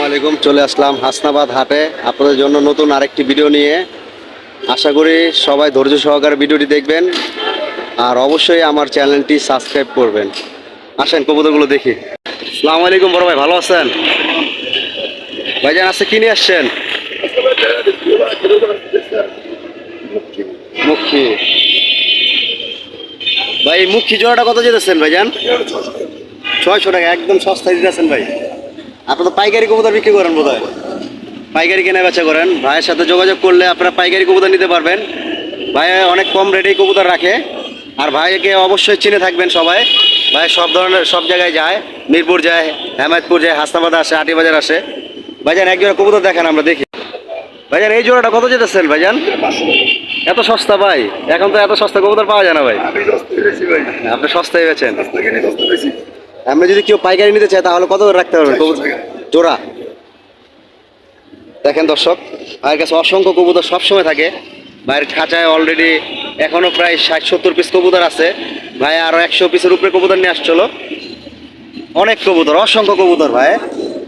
আসসালামু আলাইকুম। চলে আসলাম হাসনাবাদ হাটে আপনাদের জন্য নতুন আরেকটি ভিডিও নিয়ে। আশা করি সবাই ধৈর্য সহকারে ভিডিওটি দেখবেন আর অবশ্যই আমার চ্যানেলটি সাবস্ক্রাইব করবেন। আসেন কবুতরগুলো দেখি। আসসালামু আলাইকুম বড় ভাই, ভালো আছেন? ভাইজান আজকে কি নিয়ে আসছেন? মুখী ভাই, মুখী জোড়াটা কত যেতেছেন ভাইজান? 600 টাকা, একদম সস্তায় দিতেছেন ভাই। আপনি তো পাইকারি কবুতর বিক্রি করেন বোধ হয়, পাইকারি কেনা বেচা করেন। ভাইয়ের সাথে যোগাযোগ করলে আপনারা পাইকারি কবুতর নিতে পারবেন। ভাই অনেক কম রেটেই কবুতর রাখে। আর ভাইকে অবশ্যই চিনে থাকবেন সবাই। ভাই সব ধরনের সব জায়গায় যায়, মিরপুর যায়, হেমায়তপুর যায়, হাসনাবাদ আসে, আটিবাজার আসে। ভাইজান এক জোড়া কবুতর দেখেন, আমরা দেখি। ভাইজান এই জোড়াটা কত যেতেছেন ভাইজান? এত সস্তা ভাই? এখন তো এত সস্তা কবুতর পাওয়া যায় না ভাই। আপনি সস্তায় বেচেন। আমরা যদি কেউ পাইকারি নিতে চায় তাহলে কত করে রাখতে পারবেন কবুতর জোড়া? দেখেন দর্শক, ভাইয়ের কাছে অসংখ্য কবুতর সবসময় থাকে। ভাইয়ের খাঁচায় অলরেডি এখনও প্রায় 60-70 পিস কবুতর আছে। ভাই আরও 100 পিসের উপরে কবুতর নিয়ে আসছিল। অনেক কবুতর, অসংখ্য কবুতর ভাই।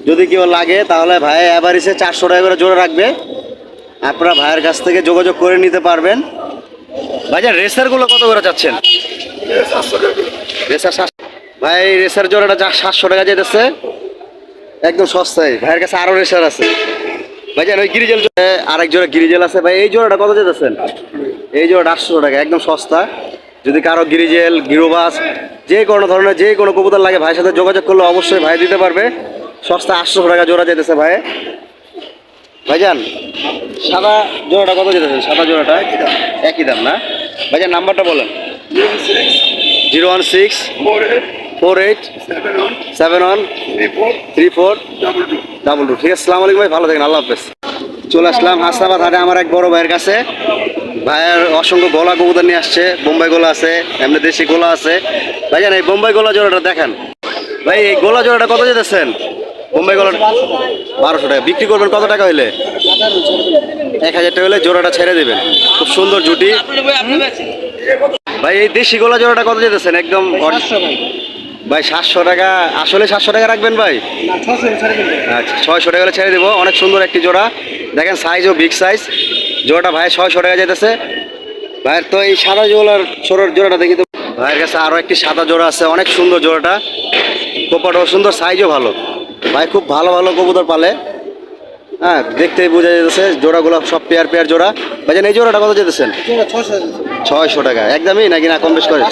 যদি কেউ লাগে তাহলে ভাই অ্যাভারেজে 400 টাকা করে জোড়া রাখবে। আপনারা ভাইয়ের কাছ থেকে যোগাযোগ করে নিতে পারবেন। ভাইজান রেসারগুলো কত করে চাচ্ছেন? রেসার 700 ভাই, রেসার জোড়াটা 700 টাকা যেতেছে, একদম সস্তায়। ভাইয়ের কাছে আরও রেসার আছে। ভাইজান ওই গিরিজেল আরেক জোড়া গিরিজেল আছে ভাই, এই জোড়াটা কত যেতেছেন? এই জোড়াটা 800 টাকা, একদম সস্তা। যদি কারো গিরিজেল, গিরোবাস যে কোনো ধরনের যে কোনো কবুতর লাগে ভাইয়ের সাথে যোগাযোগ করলে অবশ্যই ভাই দিতে পারবে। সস্তা 800 টাকা জোড়া যেতেছে ভাই। ভাইজান সাদা জোড়াটা কত যেতেছে? সাদা জোড়াটা একই দাম না? ভাইজান নাম্বারটা বলেন। 016-4871-71-3422। ঠিক আছে, আসসালামু আলাইকুম ভাই, ভালো থাকেন, আল্লাহ হাফেজ। চলে আসলাম হাসনাবাদ হাটে আমার এক বড় ভাইয়ের কাছে। ভাইয়ের অসংখ্য গোলা কবুতর নিয়ে আসছে। বোম্বাই গোলা আছে, এমনি দেশি গোলা আছে। ভাইজান এই বোম্বাই গোলা জোড়াটা দেখেন ভাই, এই গোলা জোড়াটা কত যেতেছেন? বোম্বাই গোলা 1200 টাকা। বিক্রি করবেন কত টাকা হইলে? 1000 টাকা হলে জোড়াটা ছেড়ে দেবেন। খুব সুন্দর জুটি ভাই। এই দেশি গোলা জোড়াটা কত যেতেছেন? একদম ভাই 700 টাকা। আসলে 700 টাকা রাখবেন ভাই? আচ্ছা, 600 টাকা হলে ছেড়ে দেবো। অনেক সুন্দর একটি জোড়া, দেখেন সাইজও বিগ সাইজ। জোড়াটা ভাই 600 টাকা যেতেছে। ভাইয়ের তো এই সাদা জোড়াটা দেখি তো। ভাইয়ের কাছে আরও একটি সাদা জোড়া আছে, অনেক সুন্দর জোড়াটা। কোপাটাও সুন্দর, সাইজও ভালো। ভাই খুব ভালো ভালো কবুতর পালে। হ্যাঁ, দেখতেই বোঝা যেতেছে। জোড়াগুলো সব পেয়ার জোড়া। ভাইজান এই জোড়াটা কত যেতেছেন? 600 টাকা, একদমই নাকি না কম বেশ করে?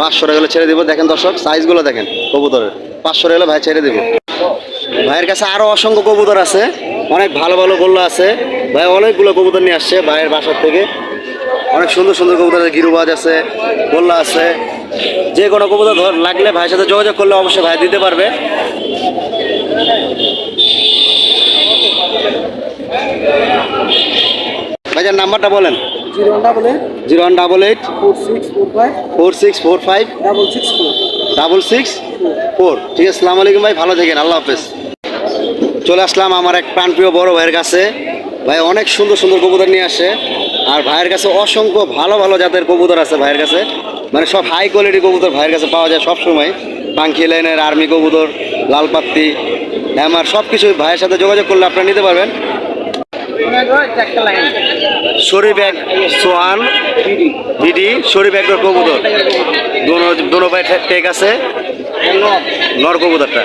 500 টাকা হলে ছেড়ে দেবো। দেখেন দর্শক সাইজগুলো দেখেন কবুতরের। 500 টাকা হলে ভাই ছেড়ে দেবো। ভাইয়ের কাছে আরও অসংখ্য কবুতর আছে, অনেক ভালো ভালো গোল্লা আছে। ভাই অনেকগুলো কবুতর নিয়ে আসছে ভাইয়ের বাসার থেকে। অনেক সুন্দর সুন্দর কবুতর আছে, গিরুবাজ আছে, গোল্লা আছে। যে কোনো কবুতর লাগলে ভাইয়ের সাথে যোগাযোগ করলে অবশ্যই ভাই দিতে পারবে। ভাইজান নাম্বারটা বলেন। 01884645664664। ঠিক আছে, আসসালামু আলাইকুম ভাই, ভালো থাকেন, আল্লাহ হাফেজ। চলে আসলাম আমার এক প্রাণপ্রিয় বড় ভাইয়ের কাছে। ভাই অনেক সুন্দর সুন্দর কবুতর নিয়ে আসে। আর ভাইয়ের কাছে অসংখ্য ভালো ভালো জাতের কবুতর আছে ভাইয়ের কাছে। মানে সব হাই কোয়ালিটি কবুতর ভাইয়ের কাছে পাওয়া যায় সব সময়। পাঙ্খি লাইনের আর্মি কবুতর, লালপাত্তি, হ্যামার, সব কিছু ভাইয়ের সাথে যোগাযোগ করলে আপনারা নিতে পারবেন। শরীফ এক সোয়ান বিডি, শরীফ এক কবুতর, দোনো ভাই টেক আছে। নর কবুতরটা,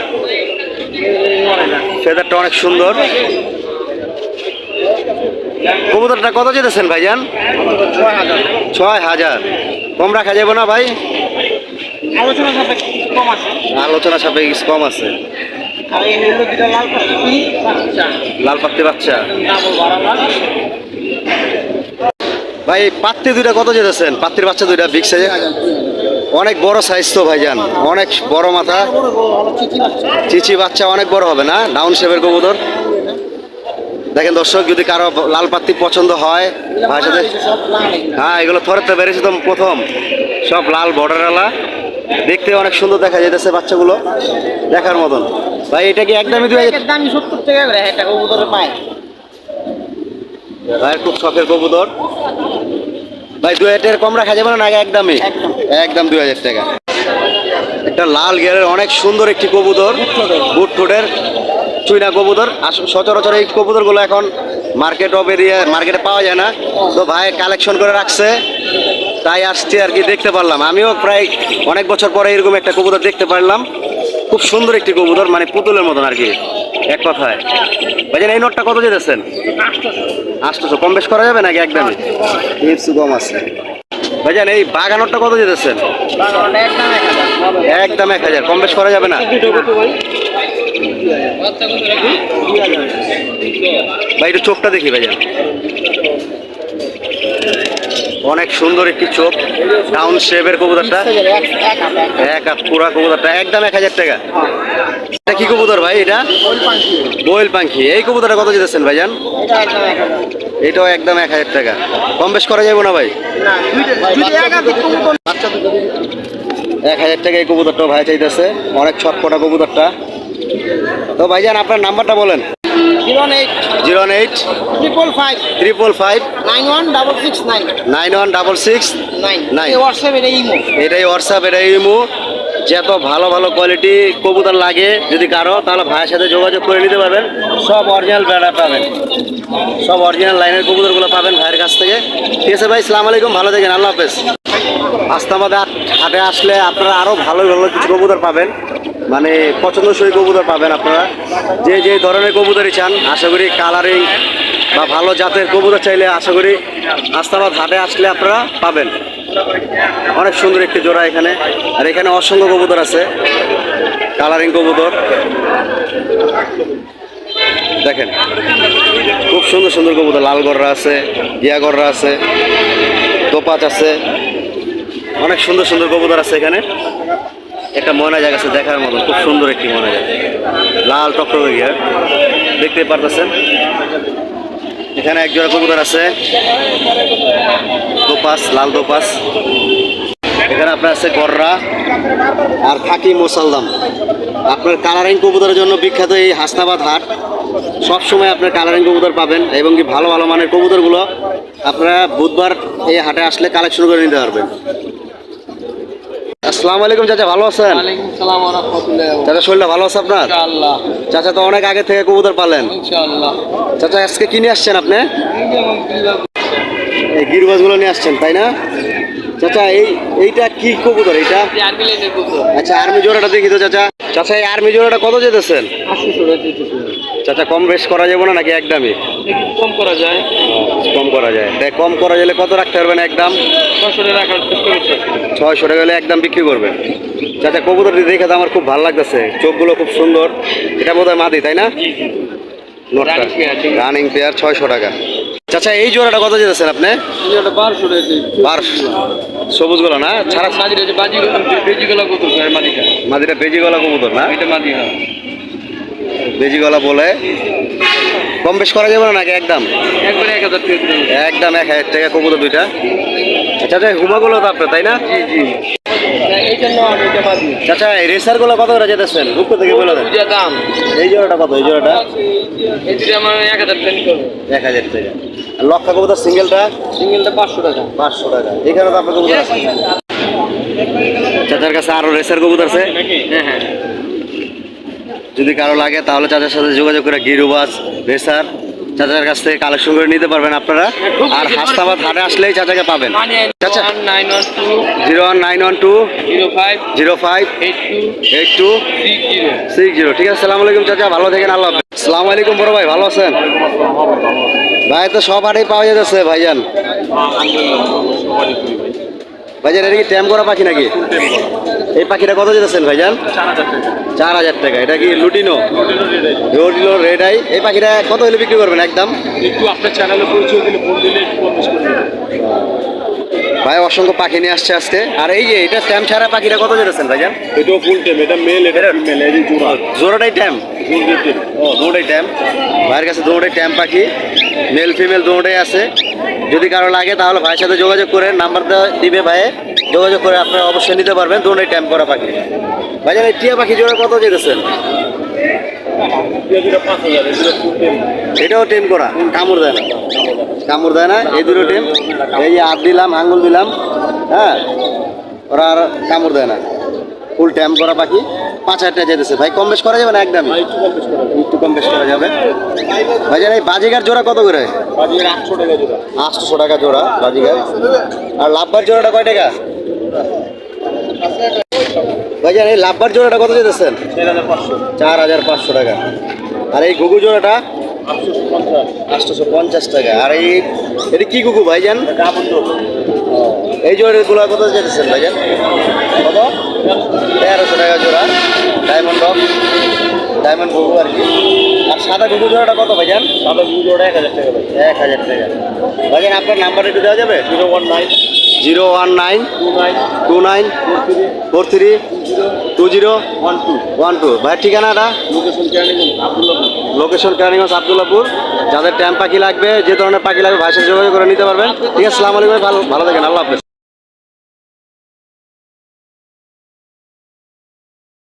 ফেদারটা অনেক সুন্দর। কবুতরটা কত যেতেছেন ভাইজান? 6000। কম রাখা যাবে না ভাই? আলোচনা সাপেক্ষে কম আছে। লাল পাত্তি বাচ্চা ভাই। পাত্তি দুইটা কত যেতেছেন? পাত্তির বাচ্চা দুইটা বিগ সাইজের, অনেক বড় সাইজ তো ভাইজান, অনেক বড় মাথা। চিচি বাচ্চা অনেক বড় হবে না? ডাউন শেপের কবুতর। দেখেন দর্শক, যদি কারো লাল পাত্তি পছন্দ হয় ভাইয়ের সাথে। হ্যাঁ, এগুলো থরেতে বেরিয়েছে তো প্রথম, সব লাল বর্ডারওয়ালা, দেখতে অনেক সুন্দর দেখা যাইতেছে বাচ্চাগুলো, দেখার মতন। ভাই এটা কি একদমই 70 টাকা করে একটা কবুতর পায় ভাই? খুব শখের কবুতর ভাই। 2000 টাকার কম রাখা যাবে না? একদমই একদম 2000 টাকা। একটা লাল গিয়ারের অনেক সুন্দর একটি কবুতর, বুট ঠোঁটের, চুইনা কবুতর। সচরাচর এই কবুতরগুলো এখন মার্কেটে পাওয়া যায় না, তো ভাই কালেকশন করে রাখছে, তাই আসছি আর কি, দেখতে পারলাম। আমিও প্রায় অনেক বছর পরে এরকম একটা কবুতর দেখতে পারলাম। খুব সুন্দর একটি কবুতর, মানে পুতুলের মতন আর কি, এক কথায়। ভাইজান এই নোটটা কত যেতেছেন? 800। কম বেশ করা যাবে নাকি একদমই? কিছু কম আছে। ভাইজান এই বাগানোরটা কত যেতেছেন? একদম 1000। কম বেশ করা যাবে না? ভাই একটু চোখটা দেখি ভাইজান, অনেক সুন্দর একটি চোখ, ডাউন শেপের কবুতরটা, এক হাত পুরা কবুতরটা, একদম 1000 টাকা। এটা কি কবুতর ভাই? এটা কোয়েল পাখি। এই কবুতরটা কত যেতেছেন ভাইজান? এটাও একদম 1000 টাকা। কম বেশ করা যাবে না ভাই? 1000 টাকা এই কবুতরটাও ভাই চাইতেছে, অনেক ছটপটা কবুতরটা। তো ভাইজান আপনার নাম্বারটা বলেন। 08 08 555 555 9166 9166 9। এই হোয়াটসঅ্যাপ এটা ইমো। এটাই হোয়াটসঅ্যাপ, এটাই ইমো। যত ভালো ভালো কোয়ালিটি কবুতর লাগে যদি কারো, তাহলে ভাইয়ের সাথে যোগাযোগ করে নিতে পারবেন। সব অরিজিনাল ব্যাটা পাবেন, সব অরিজিনাল লাইনের কবুতরগুলো পাবেন ভাইয়ের কাছ থেকে। ঠিক আছে ভাই, আসসালামু আলাইকুম, ভালো থাকেন, আল্লাহ হাফেজ। আস্তাবাদে হাটে আসলে আপনারা আরও ভালো ভালো কিছু কবুতর পাবেন, মানে পছন্দসই কবুতর পাবেন আপনারা। যে যে ধরনের কবুতরই চান, আশা করি কালারিং বা ভালো জাতের কবুতর চাইলে আশা করি আস্তাবাদ হাটে আসলে আপনারা পাবেন। অনেক সুন্দর একটি জোড়া এখানে, আর এখানে অসংখ্য কবুতর আছে, কালারিং কবুতর দেখেন, খুব সুন্দর সুন্দর কবুতর। লাল গররা আছে, গিয়া গররা আছে, তোপাচ আছে, অনেক সুন্দর সুন্দর কবুতর আছে এখানে। একটা ময়না জায়গা আছে দেখার মতন, খুব সুন্দর একটি ময়না জায়গা, লাল টকটকে গিয়া, দেখতে পারতেছেন। এখানে এক জোড়া কবুতর আছে, দোপাস, লাল দোপাস। এখানে আপনার আছে গররা আর খাকি মোসালদাম। আপনার কালারিং কবুতরের জন্য বিখ্যাত এই হাসনাবাদ হাট। সবসময় আপনার কালারিং কবুতর পাবেন, এবং কি ভালো ভালো মানের কবুতরগুলো আপনারা বুধবার এই হাটে আসলে কালেকশন করে নিতে পারবেন। আসসালামু আলাইকুম চাচা, ভালো আছেন? ওয়ালাইকুম সালাম ওয়া রাহমাতুল্লাহি ওয়া চাচা শরীরটা ভালো আছে আপনার? ইনশাআল্লাহ। চাচা তো অনেক আগে থেকে কবুতর পালেন। ইনশাআল্লাহ। চাচা আজকে কিনে আসছেন আপনি? এই গিরবাজগুলো নিয়ে আসছেন তাই না? চাচা এইটা কি কবুতর? এইটা আর্মি লাইনের কবুতর। আচ্ছা, আর্মি জোড়াটা দেখি তো চাচা। চাচা এই আর্মি জোড়াটা কত যেতেছেন? 800 টাকা দিতেছে। চাচা কম বেশ করা যাবে না নাকি একদমই? একটু কম করা যায়। কম করা যায়, তাই কম করা গেলে কত রাখতে পারবেন একদম? 600 টাকা রাখার চেষ্টা করতে। 600 টাকা হলে একদম বিক্রি করবেন। চাচা কবুতরটি দেখে তো আমার খুব ভালো লাগতেছে, চোখগুলো খুব সুন্দর। এটা বোধহয় মাদি তাই না? নটটা রানিং পেয়ার, 600 টাকা। চাচা এই জোড়াটা কত যেতেছেন আপনি? এটা 1200 টাকা দিই। 1200। সবুজগুলো না ছাড়া? মাদিটা যে বেজিগুলো কত করে মাদিটা? মাদিটা বেজি গলা কবুতর না? এটা মাদি না। বেজি গলা বলে। কম বেশ করা যাবে না নাকি একদম? একবারে 1000 টাকা দিই। একদম 1000 টাকা কবুতর দুইটা। চাচা হুমাগুলো তো আপনার তাই না? জি জি। এই জন্য আমি এটা মাদি। চাচা এই রেসারগুলো কত করে যেতেছেন? রূপ থেকে বলে দেন। পূজা দাম। এই জোড়াটা কত? এই জোড়াটা এই দুটো আমার 1000 টাকা করবে। 1000 টাকা। আর লক্ষা কবুতর সিঙ্গেলটা? সিঙ্গেলটা 500 টাকা। 500 টাকা। এখানে তো আপনার কবুতর আছে। চাচার কাছে আরো রেসার কবুতর আছে। হ্যাঁ হ্যাঁ। যদি কারো লাগে তাহলে চাচার সাথে যোগাযোগ করে গিরুবাস রেসার চাচার কাছ থেকে কালেকশন করে নিতে পারবেন আপনারা। আর হাসনাবাদ হাটে আসলেই চাচাকে পাবেন। চাচা 912 01912 05 05 82 82 60। 60। ঠিক আছে, আসসালামু আলাইকুম চাচা, ভালো থাকেন, আল্লাহ হাফেজ। আসসালামু আলাইকুম বড় ভাই, ভালো আছেন? ভাই তো সব হাটেই পাওয়া যাচ্ছে ভাইজান। ভাইজান এটা কি ট্যাম করা পাখি নাকি? এই পাখিটা কত যেতেছেন ভাইজান? 4000 টাকা। এটা কি লুটিনো? Lutino red eye. এই পাখিটা কত হলে বিক্রি করবেন একদম? একটু আপনার চ্যানেলে পরিচয় দিলে ফোন দিলে একটু কম বেশি করে দিবেন। ভাই অসংখ্য পাখি নিয়ে আসছে আজকে। আর এই যে এটা ট্যাম ছাড়া পাখিটা কত যেতেছেন ভাইজান? এটাও ফুল টেম, এটা মেল, এটা ফিমেল, এই জোড়া। জোড়াটাই ট্যাম? ফুল টেম। ও দুটোই ট্যাম। ভাইয়ের কাছে দুটোই ট্যাম পাখি, মেল ফিমেল দুটোই আছে। যদি কারো লাগে তাহলে ভাইয়ের সাথে যোগাযোগ করে, নাম্বার দিবে ভাইয়ে, যোগাযোগ করে আপনারা অবশ্যই নিতে পারবেন। দুটোই ট্যাম করা পাখি। ভাইজান এই টিয়া পাখি জোড়া কত যেতেছেন? এটা 5000, এটা ফুল টেম। এটাও টেম করা, কামড় দেয় না? কামড় দেয় না, এই দুটো টেম। এই যে হাত দিলাম, আঙ্গুল দিলাম, হ্যাঁ, ওরা আর কামড় দেয় না, ফুল ট্যাম করা পাখি। 5,000 টাকা যেতেছে ভাই, কম বেশ করা যাবে না একদমই? ভাই একটু কম বেশ করা যাবে। একটু কম বেশ করা যাবে। ভাইজান এই বাজিগার জোড়া কত করে? বাজিয়ে 800 টাকা জোড়া। 800 টাকা জোড়া বাজিগার। আর লাভবার জোড়াটা কয় টাকা? ভাইজান এই লাভবার জোড়াটা কত যেতেছেন? 4500, 4,500 টাকা। আর এই ঘুঘু জোড়াটা 850, 850 টাকা। আর এটা কি ঘুঘু ভাইজান? ডাবল ডোর, এই জোড়াগুলো কত যেতেছেন ভাইজান? কত? 1300 টাকা জোড়া। ডায়মন্ড ডগ, ডায়মন্ড ঘুঘু আর কি। আর সাদা ঘুঘু জোড়াটা কত ভাইজান? সাদা গুলো জোড়া 1000 টাকা ভাই। 1000 টাকা। ভাইজান আপনার নাম্বার একটু দেওয়া যাবে? 019 019 29 29 43 20 12 12। ভাইয়ের ঠিকানাটা? লোকেশন ক্যানিং আব্দুল্লাহপুর। লোকেশন কেরানীগঞ্জ আব্দুল্লাপুর। যাদের ট্যাম্প পাখি লাগবে, যে ধরনের পাখি লাগবে ভাইয়ের সাথে যোগাযোগ করে নিতে পারবেন। ঠিক আছে, আসসালামু আলাইকুম ভাই, ভালো থাকেন, আল্লাহ হাফেজ।